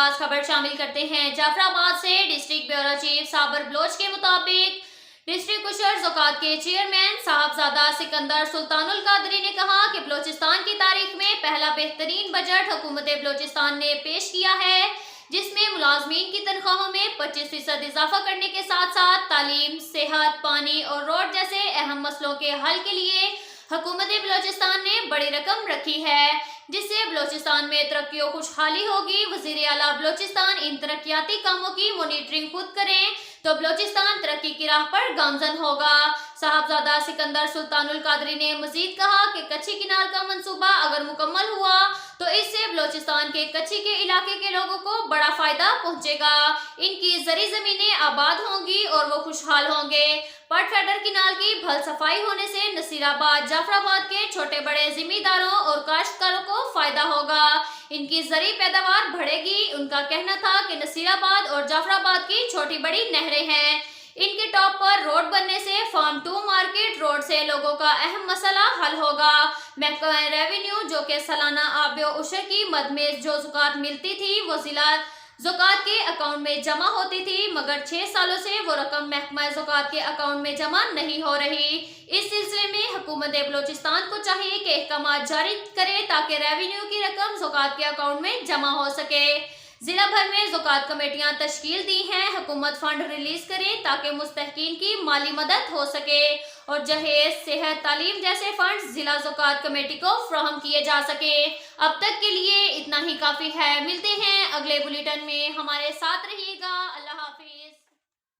खास खबर शामिल करते हैं। जाफराबाद से डिस्ट्रिक्ट ब्यूरो चीफ साबर बलोच के मुताबिक डिस्ट्रिक्ट उशर ज़कात के चेयरमैन साहबजादा सिकंदर सुल्तानुल कादरी ने कहा कि बलोचिस्तान की तारीख में पहला बेहतरीन बजट हुकूमत बलोचिस्तान ने पेश किया है, जिसमें मुलाजमीन की तनख्वाहों में 25% इजाफा करने के साथ साथ तालीम, सेहत, पानी और रोड जैसे अहम मसलों के हल के लिए हुकूमत बलोचिस्तान ने बड़ी रकम रखी है, जिससे बलोचिस्तान में तरक्की और खुशहाली होगी। वज़ीर आला बलोचिस्तान इन तरक्याती कामों की मॉनिटरिंग खुद करें तो बलोचिस्तान तरक्की की राह पर गामजन होगा। साहबजादा सिकंदर सुल्तानुल कादरी ने मजीद कहा कि कच्ची किनार का मंसूबा अगर मुकम्मल हुआ तो इससे बलोचिस्तान के कच्ची के इलाके के लोगों को बड़ा फायदा पहुंचेगा। इनकी जरी जमीनें आबाद होंगी और वो खुशहाल होंगे। पट फेडर किनाल की भल सफाई होने से नसीराबाद, जाफराबाद के छोटे बड़े जिम्मेदारों और काश्तकारों को फायदा होगा। इनकी जरी पैदावार बढ़ेगी। उनका कहना था कि नसीराबाद और जाफराबाद की छोटी बड़ी नहरें हैं, इनके टॉप पर रोड बनने से फार्म टू मार्केट रोड से लोगों का अहम मसला हल होगा। महकमा रेवेन्यू जो कि सालाना आबियो उशर की मद में जो ज़कात मिलती थी वो जिला ज़कात के अकाउंट में जमा होती थी, मगर 6 सालों से वो रकम महकमा ज़कात के अकाउंट में जमा नहीं हो रही। इस सिलसिले में हुकूमत बलोचिस्तान को चाहिए कि अहकाम जारी करे ताकि रेवेन्यू की रकम ज़कात के अकाउंट में जमा हो सके। जिला भर में ज़कात कमेटियां तश्कील दी हैं। हुकूमत फंड रिलीज करे ताकि मुस्तहकीन की माली मदद हो सके और जहेज, सेहत, तालीम जैसे फंड जिला ज़कात कमेटी को फराहम किए जा सके। अब तक के लिए इतना ही काफी है। मिलते हैं अगले बुलेटिन में, हमारे साथ रहिएगा।